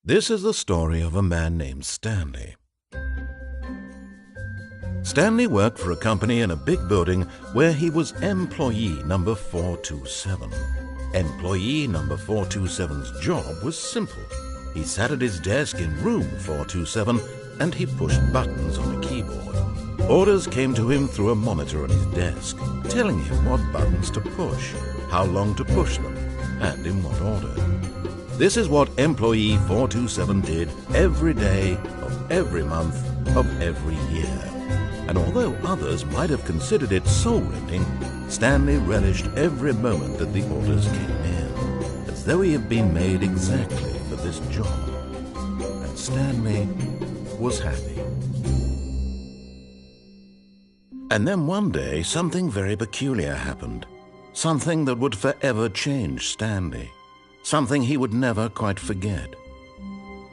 This is the story of a man named Stanley. Stanley worked for a company in a big building where he was employee number 427. Employee number 427's job was simple. He sat at his desk in room 427 and he pushed buttons on a keyboard. Orders came to him through a monitor on his desk, telling him what buttons to push, how long to push them, and in what order. This is what employee 427 did every day of every month of every year. And although others might have considered it soul-rending, Stanley relished every moment that the orders came in, as though he had been made exactly for this job. And Stanley was happy. And then one day, something very peculiar happened. Something that would forever change Stanley. Something he would never quite forget.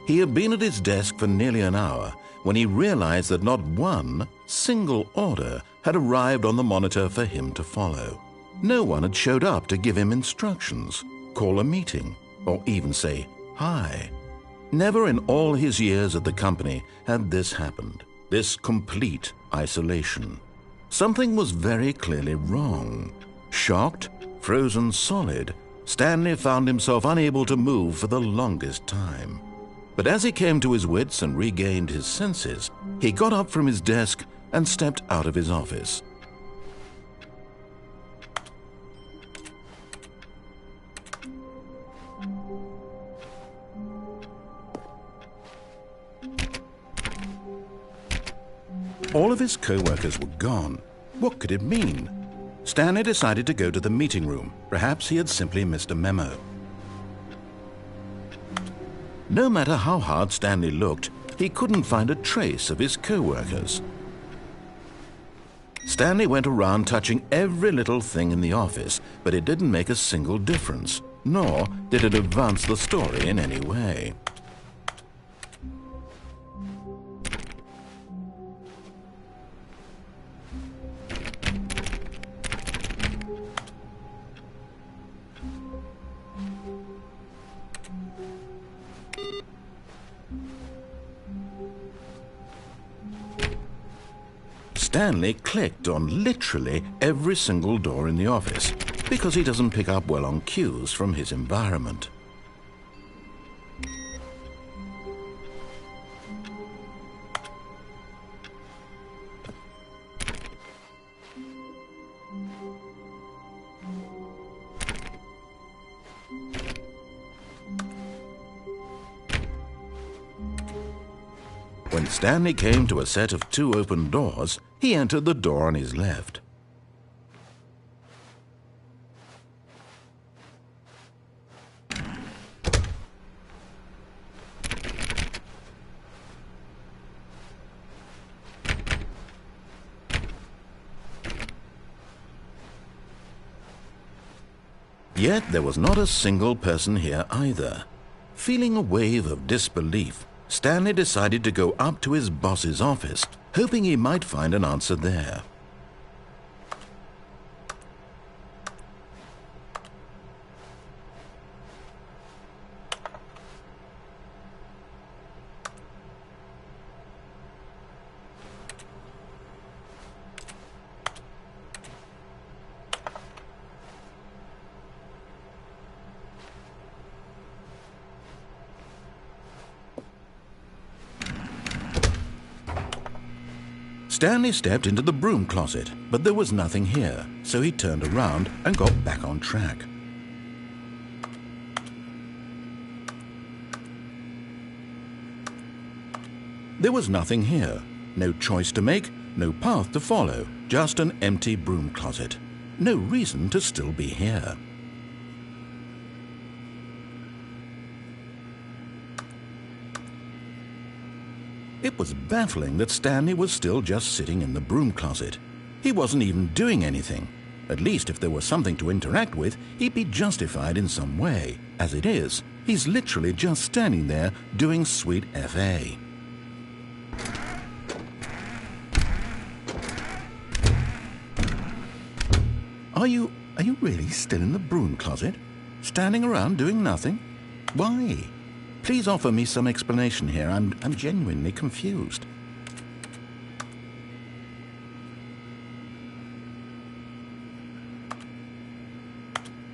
He had been at his desk for nearly an hour when he realized that not one single order had arrived on the monitor for him to follow. No one had showed up to give him instructions, call a meeting, or even say hi. Never in all his years at the company had this happened, this complete isolation. Something was very clearly wrong. Shocked, frozen solid, Stanley found himself unable to move for the longest time. But as he came to his wits and regained his senses, he got up from his desk and stepped out of his office. All of his co-workers were gone. What could it mean? Stanley decided to go to the meeting room. Perhaps he had simply missed a memo. No matter how hard Stanley looked, he couldn't find a trace of his co-workers. Stanley went around touching every little thing in the office, but it didn't make a single difference, nor did it advance the story in any way. Stanley clicked on literally every single door in the office because he doesn't pick up well on cues from his environment. When Stanley came to a set of 2 open doors, he entered the door on his left. Yet there was not a single person here either. Feeling a wave of disbelief, Stanley decided to go up to his boss's office, hoping he might find an answer there. Stanley stepped into the broom closet, but there was nothing here, so he turned around and got back on track. There was nothing here, no choice to make, no path to follow, just an empty broom closet. No reason to still be here. It was baffling that Stanley was still just sitting in the broom closet. He wasn't even doing anything. At least if there was something to interact with, he'd be justified in some way. As it is, he's literally just standing there doing sweet FA. Are you really still in the broom closet? Standing around doing nothing? Why? Please offer me some explanation here. I'm genuinely confused.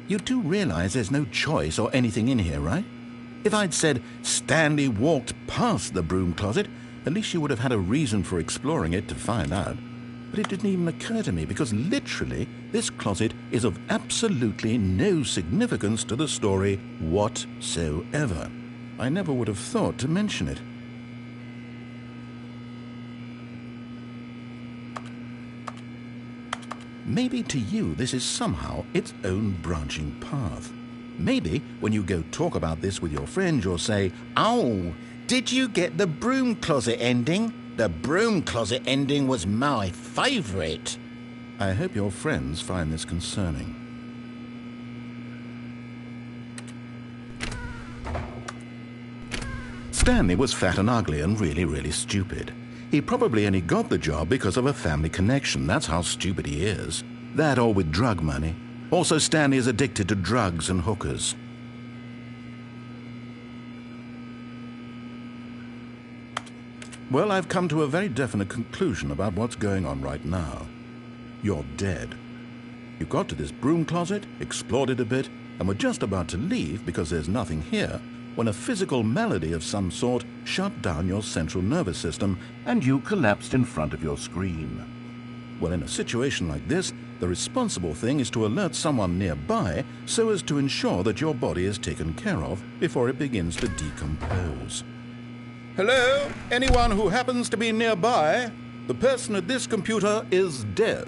You do realize there's no choice or anything in here, right? If I'd said Stanley walked past the broom closet, at least you would have had a reason for exploring it to find out. But it didn't even occur to me because literally this closet is of absolutely no significance to the story whatsoever. I never would have thought to mention it. Maybe to you this is somehow its own branching path. Maybe when you go talk about this with your friends you'll say, "Oh, did you get the broom closet ending? The broom closet ending was my favorite." I hope your friends find this concerning. Stanley was fat and ugly and really stupid. He probably only got the job because of a family connection. That's how stupid he is. That or with drug money. Also, Stanley is addicted to drugs and hookers. Well, I've come to a very definite conclusion about what's going on right now. You're dead. You got to this broom closet, explored it a bit, and were just about to leave because there's nothing here, when a physical malady of some sort shut down your central nervous system and you collapsed in front of your screen. Well, in a situation like this, the responsible thing is to alert someone nearby so as to ensure that your body is taken care of before it begins to decompose. Hello? Anyone who happens to be nearby? The person at this computer is dead.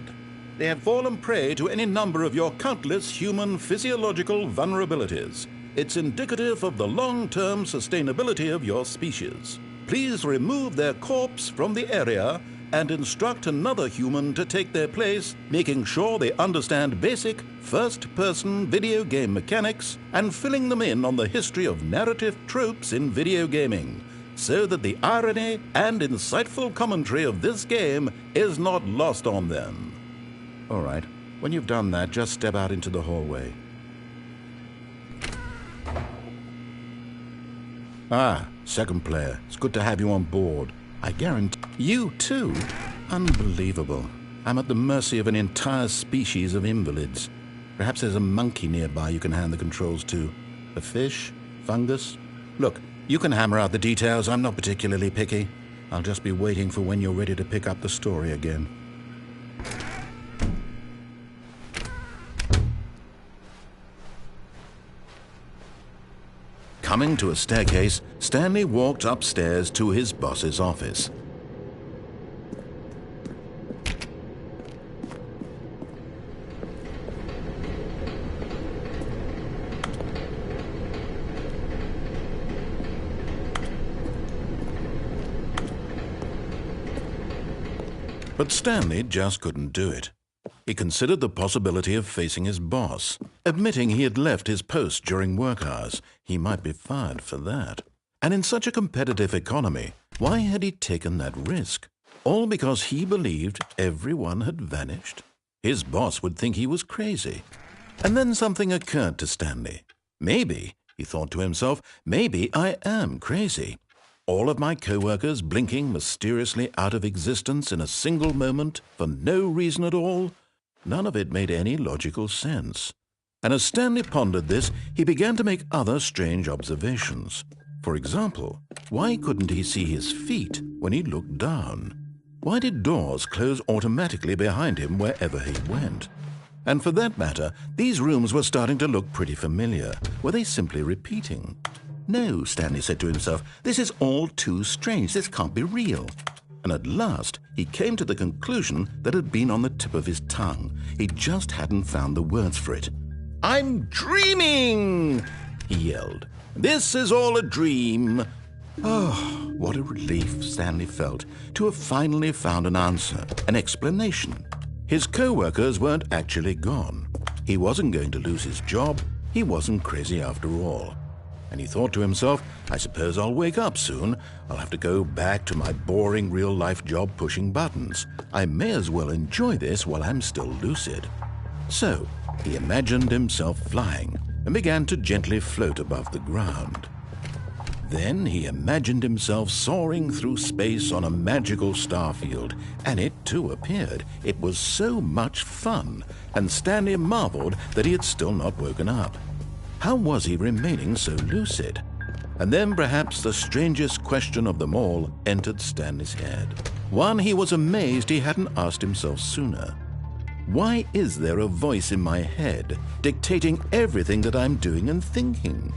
They have fallen prey to any number of your countless human physiological vulnerabilities. It's indicative of the long-term sustainability of your species. Please remove their corpse from the area and instruct another human to take their place, making sure they understand basic first-person video game mechanics and filling them in on the history of narrative tropes in video gaming, so that the irony and insightful commentary of this game is not lost on them. All right, when you've done that, just step out into the hallway. Ah, second player. It's good to have you on board. I guarantee you too? Unbelievable. I'm at the mercy of an entire species of invalids. Perhaps there's a monkey nearby you can hand the controls to. A fish? Fungus? Look, you can hammer out the details. I'm not particularly picky. I'll just be waiting for when you're ready to pick up the story again. Coming to a staircase, Stanley walked upstairs to his boss's office. But Stanley just couldn't do it. He considered the possibility of facing his boss, admitting he had left his post during work hours. He might be fired for that. And in such a competitive economy, why had he taken that risk? All because he believed everyone had vanished? His boss would think he was crazy. And then something occurred to Stanley. Maybe, he thought to himself, maybe I am crazy. All of my co-workers blinking mysteriously out of existence in a single moment for no reason at all? None of it made any logical sense. And as Stanley pondered this, he began to make other strange observations. For example, why couldn't he see his feet when he looked down? Why did doors close automatically behind him wherever he went? And for that matter, these rooms were starting to look pretty familiar. Were they simply repeating? No, Stanley said to himself, this is all too strange. This can't be real. And at last, he came to the conclusion that had been on the tip of his tongue. He just hadn't found the words for it. "I'm dreaming!" he yelled. "This is all a dream." Oh, what a relief Stanley felt to have finally found an answer, an explanation. His co-workers weren't actually gone. He wasn't going to lose his job. He wasn't crazy after all. And he thought to himself, I suppose I'll wake up soon. I'll have to go back to my boring real-life job pushing buttons. I may as well enjoy this while I'm still lucid. So he imagined himself flying and began to gently float above the ground. Then he imagined himself soaring through space on a magical starfield, and it too appeared. It was so much fun, and Stanley marveled that he had still not woken up. How was he remaining so lucid? And then perhaps the strangest question of them all entered Stanley's head. One he was amazed he hadn't asked himself sooner. Why is there a voice in my head dictating everything that I'm doing and thinking?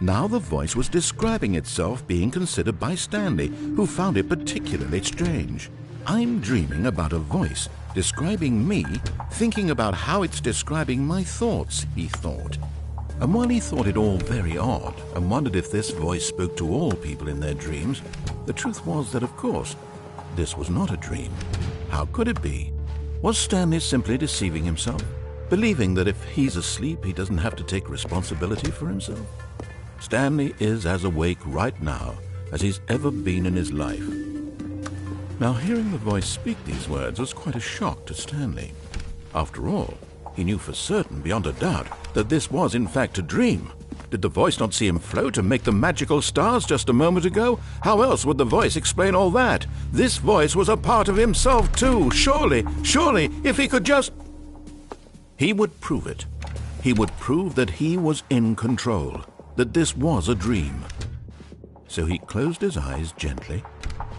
Now the voice was describing itself being considered by Stanley, who found it particularly strange. I'm dreaming about a voice describing me, thinking about how it's describing my thoughts, he thought. And while he thought it all very odd and wondered if this voice spoke to all people in their dreams, the truth was that, of course, this was not a dream. How could it be? Was Stanley simply deceiving himself, believing that if he's asleep, he doesn't have to take responsibility for himself? Stanley is as awake right now as he's ever been in his life. Now, hearing the voice speak these words was quite a shock to Stanley. After all, he knew for certain, beyond a doubt, that this was in fact a dream. Did the voice not see him float and make the magical stars just a moment ago? How else would the voice explain all that? This voice was a part of himself too. Surely, if he could just... He would prove it. He would prove that he was in control, that this was a dream. So he closed his eyes gently,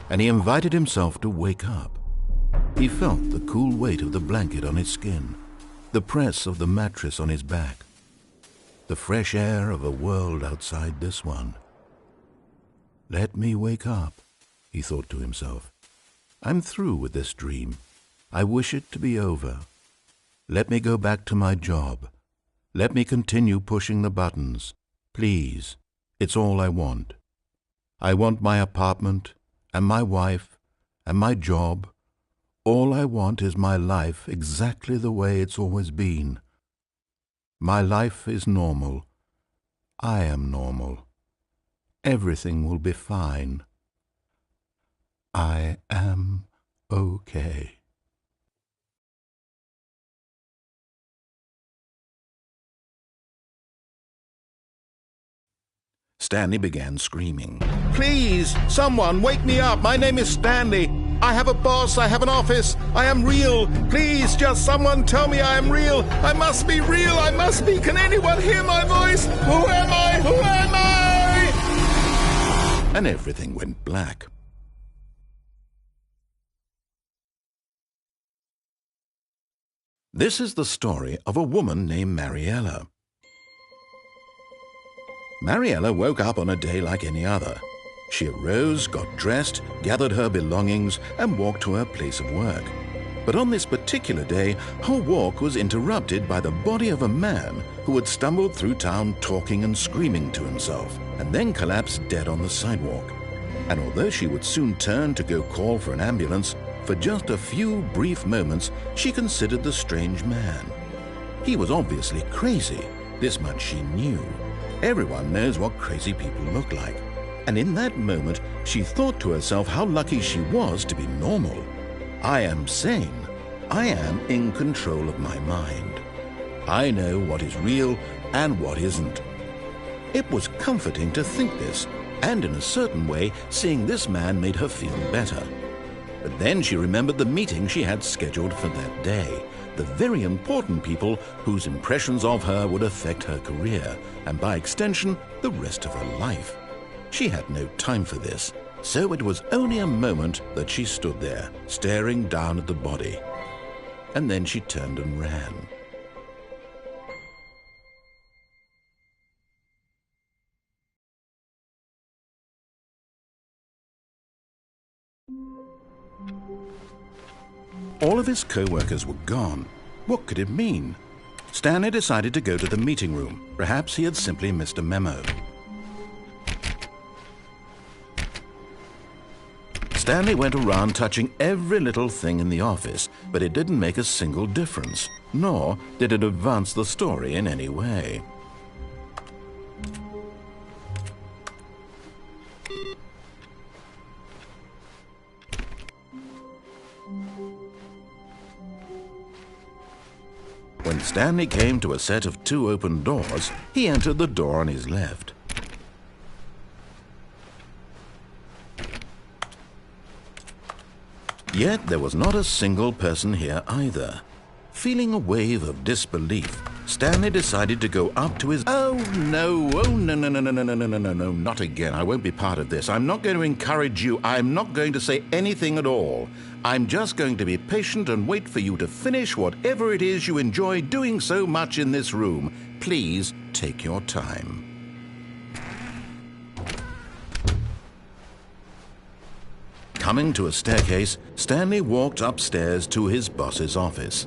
and he invited himself to wake up. He felt the cool weight of the blanket on his skin, the press of the mattress on his back, the fresh air of a world outside this one. Let me wake up, he thought to himself. I'm through with this dream. I wish it to be over. Let me go back to my job. Let me continue pushing the buttons. Please, it's all I want. I want my apartment and my wife and my job. All I want is my life exactly the way it's always been. My life is normal. I am normal. Everything will be fine. I am okay. Stanley began screaming. Please, someone, wake me up. My name is Stanley. I have a boss. I have an office. I am real. Please, just someone tell me I am real. I must be real. I must be. Can anyone hear my voice? Who am I? Who am I? And everything went black. This is the story of a woman named Mariella. Mariella woke up on a day like any other. She arose, got dressed, gathered her belongings, and walked to her place of work. But on this particular day, her walk was interrupted by the body of a man who had stumbled through town talking and screaming to himself, and then collapsed dead on the sidewalk. And although she would soon turn to go call for an ambulance, for just a few brief moments she considered the strange man. He was obviously crazy, this much she knew. Everyone knows what crazy people look like. And in that moment, she thought to herself how lucky she was to be normal. I am sane. I am in control of my mind. I know what is real and what isn't. It was comforting to think this, and in a certain way, seeing this man made her feel better. But then she remembered the meeting she had scheduled for that day, the very important people whose impressions of her would affect her career, and by extension, the rest of her life. She had no time for this, so it was only a moment that she stood there, staring down at the body. And then she turned and ran. All of his co-workers were gone. What could it mean? Stanley decided to go to the meeting room. Perhaps he had simply missed a memo. Stanley went around touching every little thing in the office, but it didn't make a single difference, nor did it advance the story in any way. When Stanley came to a set of 2 open doors, he entered the door on his left. Yet there was not a single person here either. Feeling a wave of disbelief, Stanley decided to go up to his... Oh no, not again. I won't be part of this. I'm not going to encourage you. I'm not going to say anything at all. I'm just going to be patient and wait for you to finish whatever it is you enjoy doing so much in this room. Please take your time. Coming to a staircase, Stanley walked upstairs to his boss's office.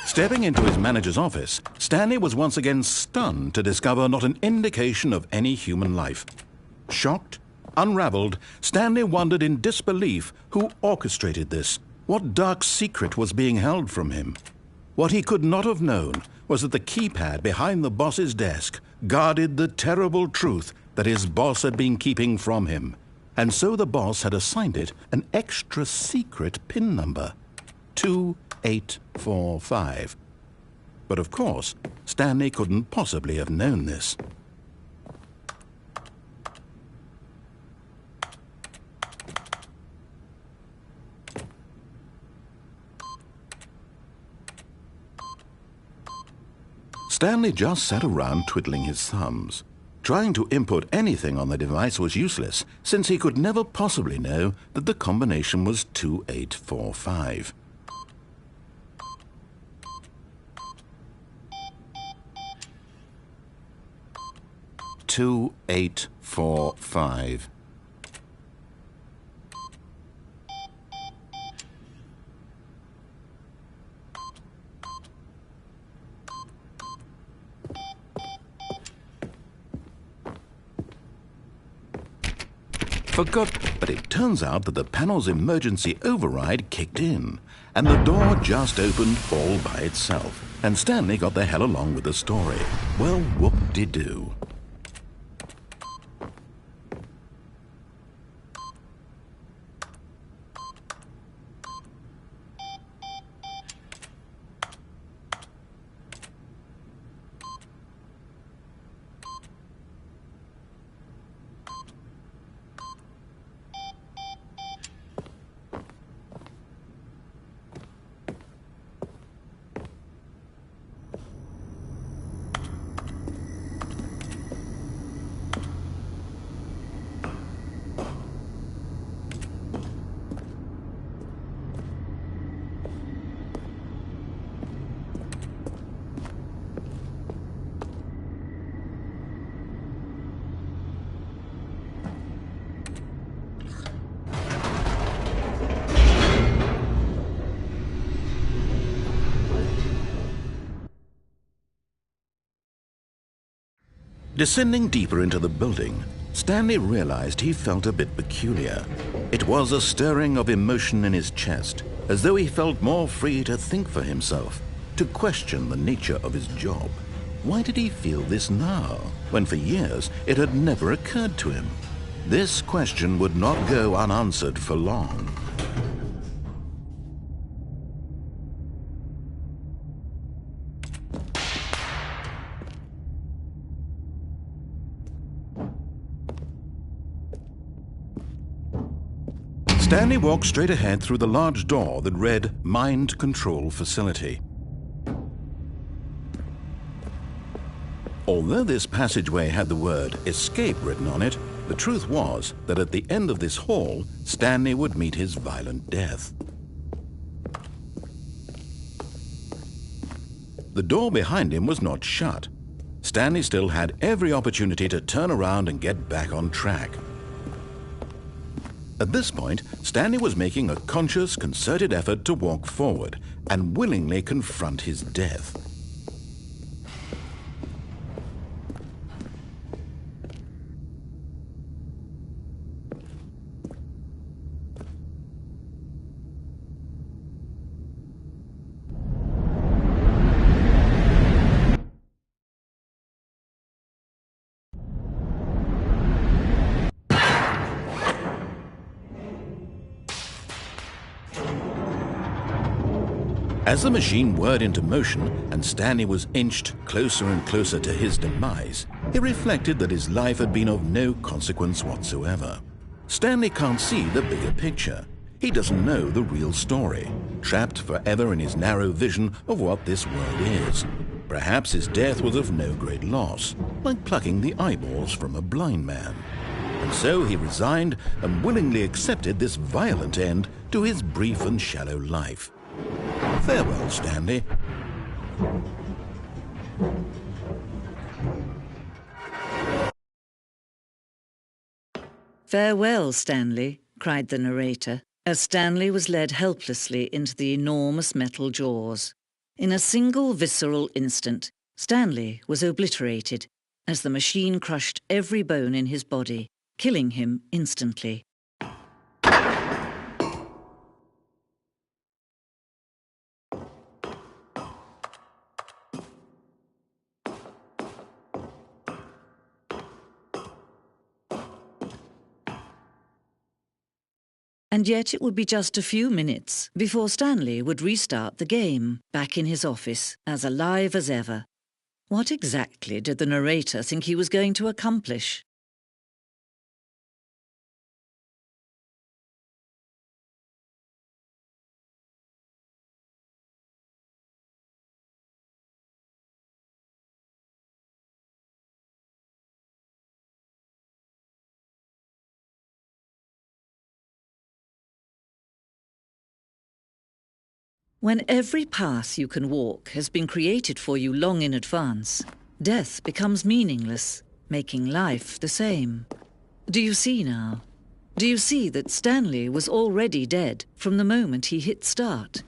Stepping into his manager's office, Stanley was once again stunned to discover not an indication of any human life. Shocked, unraveled, Stanley wondered in disbelief who orchestrated this. What dark secret was being held from him? What he could not have known was that the keypad behind the boss's desk guarded the terrible truth that his boss had been keeping from him. And so the boss had assigned it an extra secret PIN number, 2845. But of course, Stanley couldn't possibly have known this. Stanley just sat around twiddling his thumbs. Trying to input anything on the device was useless, since he could never possibly know that the combination was 2845. "2845. Forgot, but it turns out that the panel's emergency override kicked in, and the door just opened all by itself, and Stanley got the hell along with the story. Well, whoop-de-doo. Descending deeper into the building, Stanley realized he felt a bit peculiar. It was a stirring of emotion in his chest, as though he felt more free to think for himself, to question the nature of his job. Why did he feel this now, when for years it had never occurred to him? This question would not go unanswered for long. Stanley walked straight ahead through the large door that read Mind Control Facility. Although this passageway had the word Escape written on it, the truth was that at the end of this hall, Stanley would meet his violent death. The door behind him was not shut. Stanley still had every opportunity to turn around and get back on track. At this point, Stanley was making a conscious, concerted effort to walk forward and willingly confront his death. As the machine whirred into motion and Stanley was inched closer and closer to his demise, he reflected that his life had been of no consequence whatsoever. Stanley can't see the bigger picture. He doesn't know the real story, trapped forever in his narrow vision of what this world is. Perhaps his death was of no great loss, like plucking the eyeballs from a blind man. And so he resigned and willingly accepted this violent end to his brief and shallow life. Farewell, Stanley. "Farewell, Stanley," cried the narrator, as Stanley was led helplessly into the enormous metal jaws. In a single visceral instant, Stanley was obliterated as the machine crushed every bone in his body, killing him instantly. And yet it would be just a few minutes before Stanley would restart the game, back in his office, as alive as ever. What exactly did the narrator think he was going to accomplish? When every path you can walk has been created for you long in advance, death becomes meaningless, making life the same. Do you see now? Do you see that Stanley was already dead from the moment he hit start?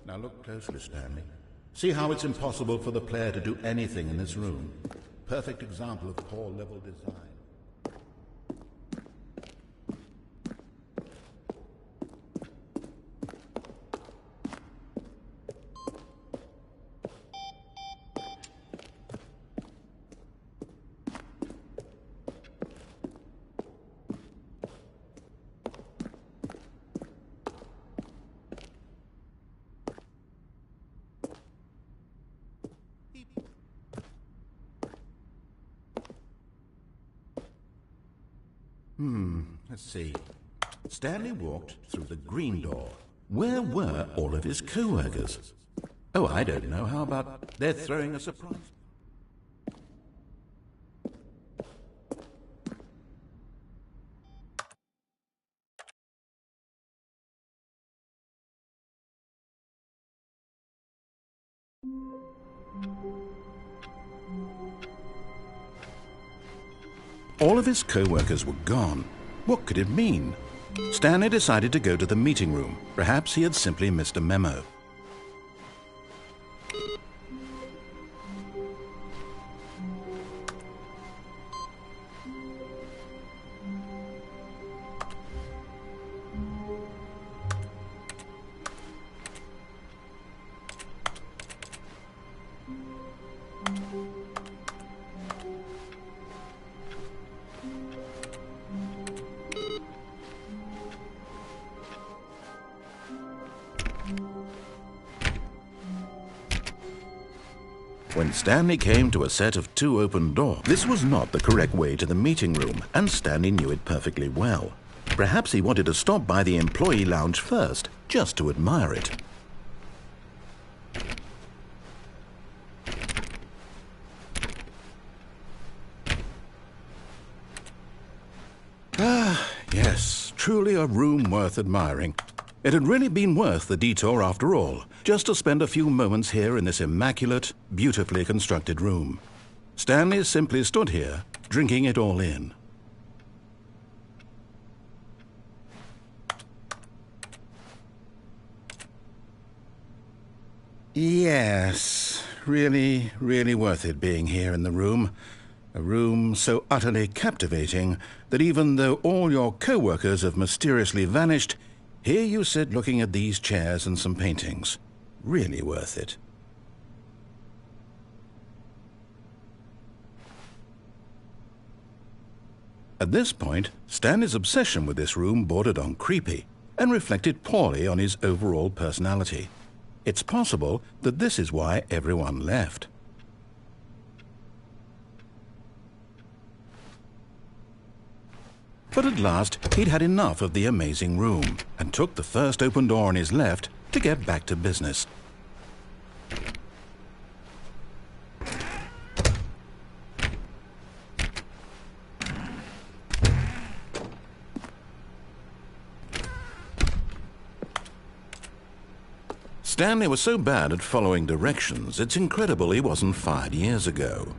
Now look closely, Stanley. See how it's impossible for the player to do anything in this room. Perfect example of poor level design. Let's see. Stanley walked through the green door. Where were all of his co-workers? Oh, I don't know. How about they're throwing a surprise? All of his co-workers were gone. What could it mean? Stanley decided to go to the meeting room. Perhaps he had simply missed a memo. When Stanley came to a set of 2 open doors, this was not the correct way to the meeting room, and Stanley knew it perfectly well. Perhaps he wanted to stop by the employee lounge first, just to admire it. Ah, yes, truly a room worth admiring. It had really been worth the detour after all, just to spend a few moments here in this immaculate, beautifully constructed room. Stanley simply stood here, drinking it all in. Yes, really, really worth it being here in the room. A room so utterly captivating that even though all your co-workers have mysteriously vanished, here you sit looking at these chairs and some paintings. Really worth it. At this point, Stanley's obsession with this room bordered on creepy and reflected poorly on his overall personality. It's possible that this is why everyone left. But at last, he'd had enough of the amazing room and took the first open door on his left to get back to business. Stanley was so bad at following directions, it's incredible he wasn't fired years ago.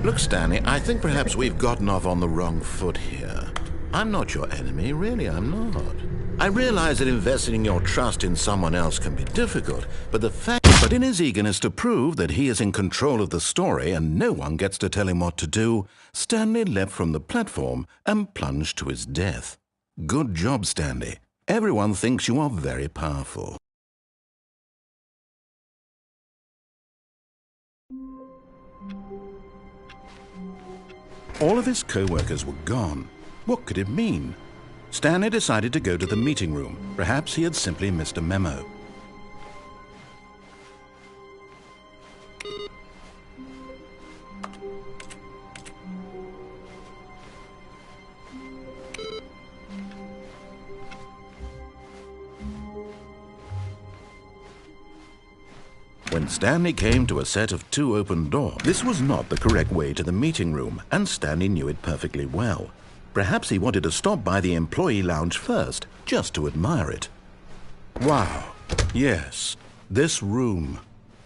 Look, Stanley, I think perhaps we've gotten off on the wrong foot here. I'm not your enemy, really, I'm not. I realize that investing your trust in someone else can be difficult, but in his eagerness to prove that he is in control of the story and no one gets to tell him what to do, Stanley leapt from the platform and plunged to his death. Good job, Stanley. Everyone thinks you are very powerful. All of his co-workers were gone. What could it mean? Stanley decided to go to the meeting room. Perhaps he had simply missed a memo. When Stanley came to a set of 2 open doors, this was not the correct way to the meeting room, and Stanley knew it perfectly well. Perhaps he wanted to stop by the employee lounge first, just to admire it. Wow, yes, this room.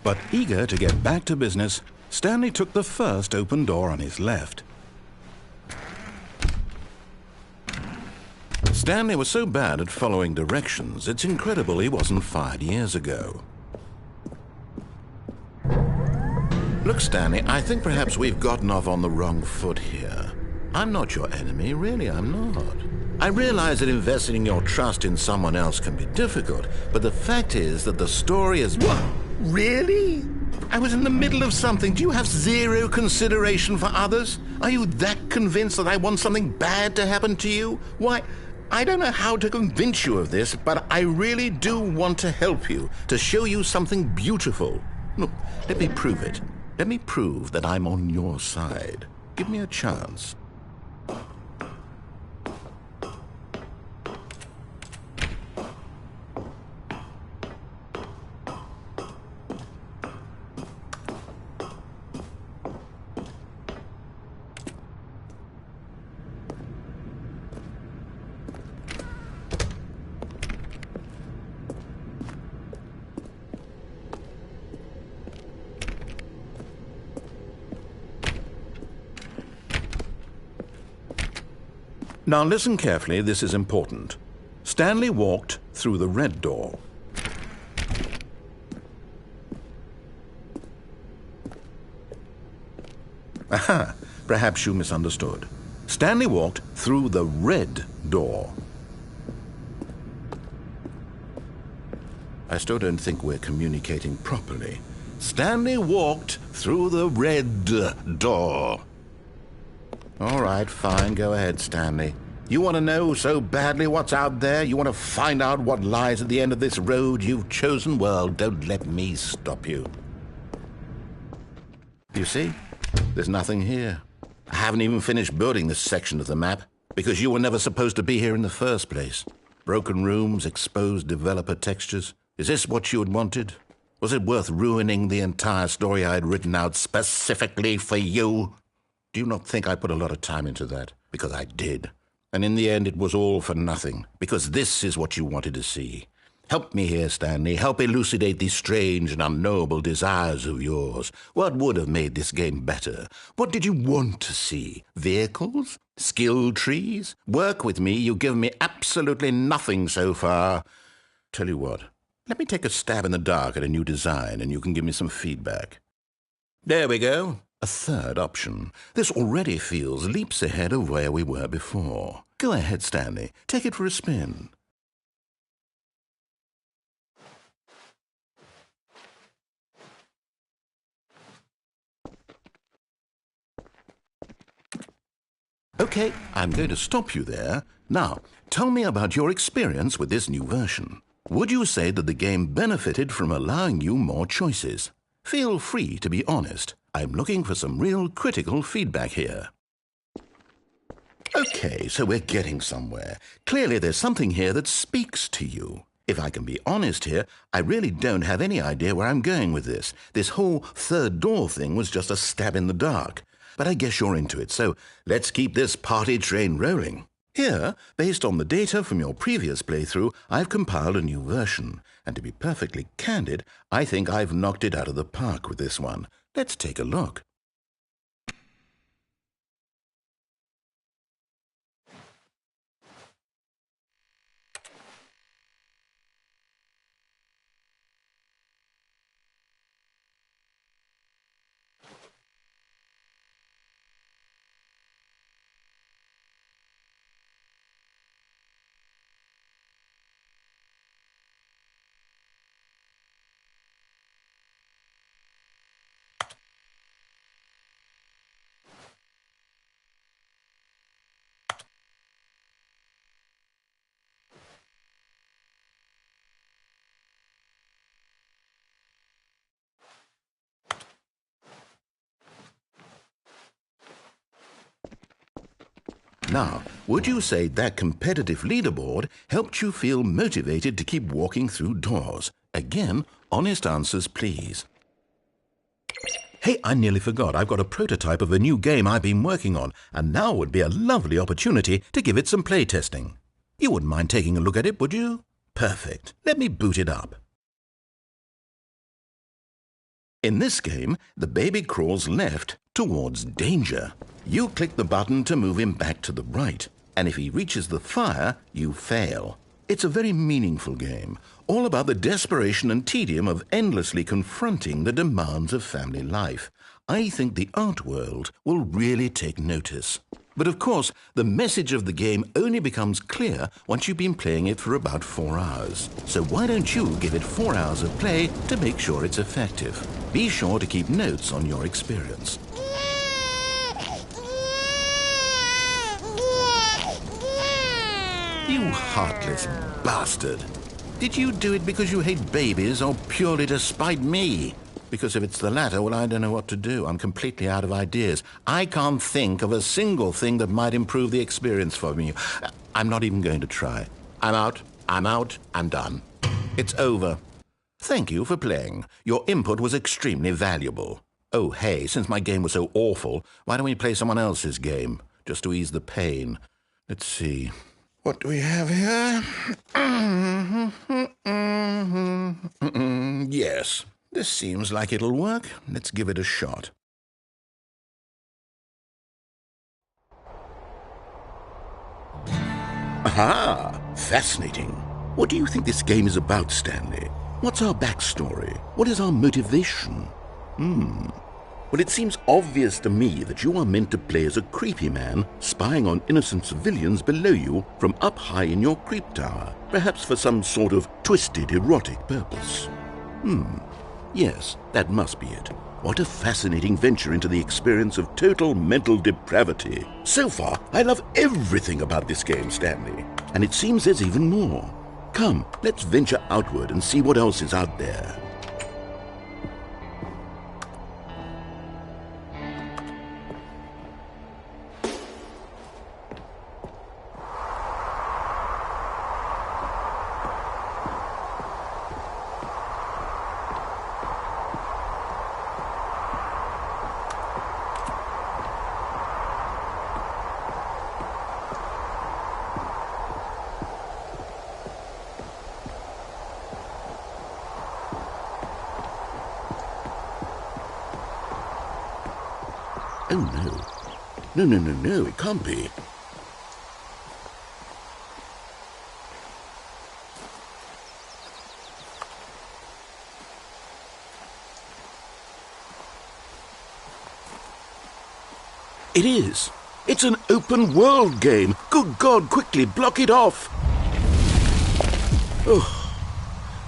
But eager to get back to business, Stanley took the first open door on his left. Stanley was so bad at following directions, it's incredible he wasn't fired years ago. Look, Stanley, I think perhaps we've gotten off on the wrong foot here. I'm not your enemy, really, I'm not. I realize that investing your trust in someone else can be difficult, but the fact is that the story is... What? Really? I was in the middle of something. Do you have zero consideration for others? Are you that convinced that I want something bad to happen to you? Why, I don't know how to convince you of this, but I really do want to help you, to show you something beautiful. Look, let me prove it. Let me prove that I'm on your side. Give me a chance. Now listen carefully, this is important. Stanley walked through the red door. Aha, perhaps you misunderstood. Stanley walked through the red door. I still don't think we're communicating properly. Stanley walked through the red door. All right, fine, go ahead, Stanley. You want to know so badly what's out there? You want to find out what lies at the end of this road you've chosen? Well, don't let me stop you. You see? There's nothing here. I haven't even finished building this section of the map, because you were never supposed to be here in the first place. Broken rooms, exposed developer textures. Is this what you had wanted? Was it worth ruining the entire story I had written out specifically for you? Do you not think I put a lot of time into that? Because I did. And in the end, it was all for nothing. Because this is what you wanted to see. Help me here, Stanley. Help elucidate these strange and unknowable desires of yours. What would have made this game better? What did you want to see? Vehicles? Skill trees? Work with me. You've given me absolutely nothing so far. Tell you what. Let me take a stab in the dark at a new design, and you can give me some feedback. There we go. A third option. This already feels leaps ahead of where we were before. Go ahead, Stanley. Take it for a spin. Okay, I'm going to stop you there. Now, tell me about your experience with this new version. Would you say that the game benefited from allowing you more choices? Feel free to be honest. I'm looking for some real critical feedback here. Okay, so we're getting somewhere. Clearly there's something here that speaks to you. If I can be honest here, I really don't have any idea where I'm going with this. This whole third door thing was just a stab in the dark. But I guess you're into it, so let's keep this party train rolling. Here, based on the data from your previous playthrough, I've compiled a new version. And to be perfectly candid, I think I've knocked it out of the park with this one. Let's take a look. Now, would you say that competitive leaderboard helped you feel motivated to keep walking through doors? Again, honest answers, please. Hey, I nearly forgot. I've got a prototype of a new game I've been working on, and now would be a lovely opportunity to give it some play testing. You wouldn't mind taking a look at it, would you? Perfect. Let me boot it up. In this game, the baby crawls left towards danger. You click the button to move him back to the right, and if he reaches the fire, you fail. It's a very meaningful game, all about the desperation and tedium of endlessly confronting the demands of family life. I think the art world will really take notice. But of course, the message of the game only becomes clear once you've been playing it for about 4 hours. So why don't you give it 4 hours of play to make sure it's effective? Be sure to keep notes on your experience. You heartless bastard! Did you do it because you hate babies or purely to spite me? Because if it's the latter, well, I don't know what to do. I'm completely out of ideas. I can't think of a single thing that might improve the experience for me. I'm not even going to try. I'm out, I'm done. It's over. Thank you for playing. Your input was extremely valuable. Oh, hey, since my game was so awful, why don't we play someone else's game, just to ease the pain? Let's see. What do we have here? Yes, this seems like it'll work. Let's give it a shot. Aha! Fascinating. What do you think this game is about, Stanley? What's our backstory? What is our motivation? Well, it seems obvious to me that you are meant to play as a creepy man spying on innocent civilians below you from up high in your creep tower, perhaps for some sort of twisted erotic purpose. Yes, that must be it. What a fascinating venture into the experience of total mental depravity. So far, I love everything about this game, Stanley. And it seems there's even more. Come, let's venture outward and see what else is out there. Oh, no. No, it can't be. It is. It's an open world game. Good God, quickly block it off. Oh,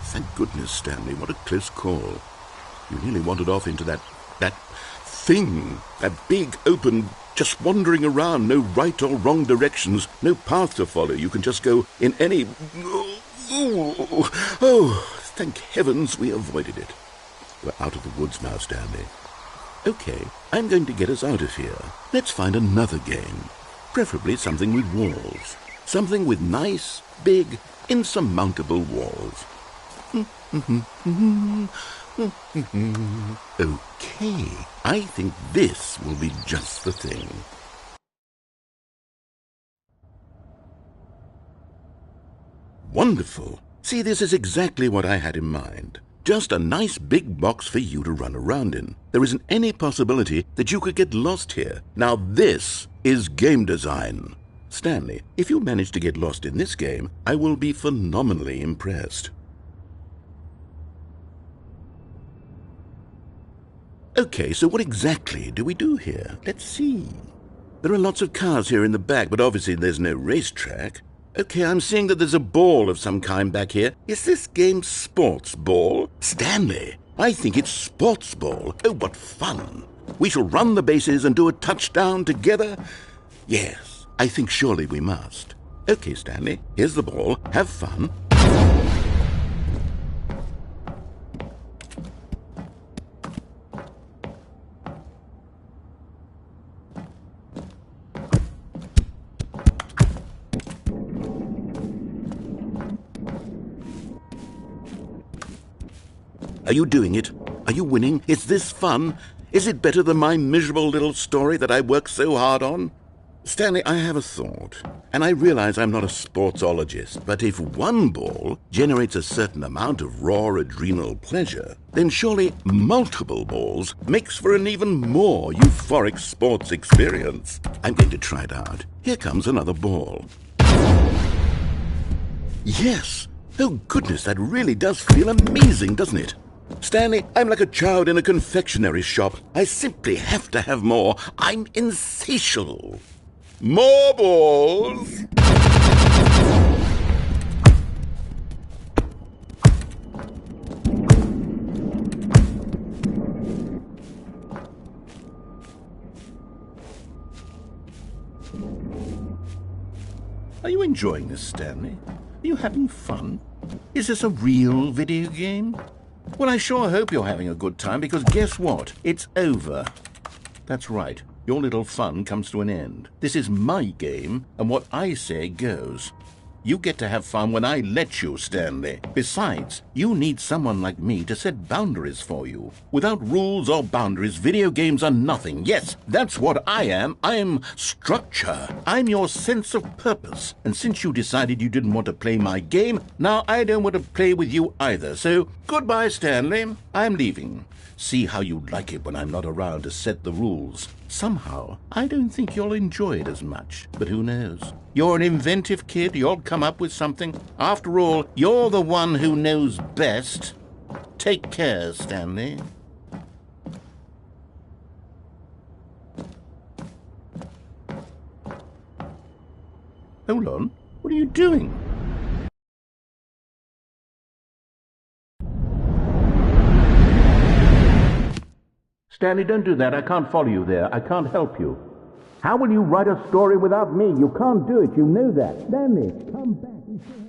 thank goodness, Stanley. What a close call. You nearly wandered off into that thing, that big, open, just wandering around, no right or wrong directions, no path to follow. You can just go in any... Oh, thank heavens we avoided it. We're out of the woods now, Stanley. Okay, I'm going to get us out of here. Let's find another game. Preferably something with walls. Something with nice, big, insurmountable walls. Okay, I think this will be just the thing. Wonderful. See, this is exactly what I had in mind. Just a nice big box for you to run around in. There isn't any possibility that you could get lost here. Now this is game design. Stanley, if you manage to get lost in this game, I will be phenomenally impressed. Okay, so what exactly do we do here? Let's see. There are lots of cars here in the back, but obviously there's no racetrack. Okay, I'm seeing that there's a ball of some kind back here. Is this game sports ball? Stanley, I think it's sports ball. Oh, what fun. We shall run the bases and do a touchdown together? Yes, I think surely we must. Okay, Stanley, here's the ball. Have fun. Are you doing it? Are you winning? Is this fun? Is it better than my miserable little story that I worked so hard on? Stanley, I have a thought, and I realize I'm not a sportsologist, but if one ball generates a certain amount of raw adrenal pleasure, then surely multiple balls makes for an even more euphoric sports experience. I'm going to try it out. Here comes another ball. Yes! Oh goodness, that really does feel amazing, doesn't it? Stanley, I'm like a child in a confectionery shop. I simply have to have more. I'm insatiable. More balls! Are you enjoying this, Stanley? Are you having fun? Is this a real video game? Well, I sure hope you're having a good time, because guess what? It's over. That's right. Your little fun comes to an end. This is my game, and what I say goes. You get to have fun when I let you, Stanley. Besides, you need someone like me to set boundaries for you. Without rules or boundaries, video games are nothing. Yes, that's what I am. I'm structure. I'm your sense of purpose. And since you decided you didn't want to play my game, now I don't want to play with you either. So, goodbye, Stanley. I'm leaving. See how you'd like it when I'm not around to set the rules. Somehow, I don't think you'll enjoy it as much. But who knows? You're an inventive kid. You'll come up with something. After all, you're the one who knows best. Take care, Stanley. Hold on. What are you doing? Stanley, don't do that. I can't follow you there. I can't help you. How will you write a story without me? You can't do it. You know that. Stanley, come back.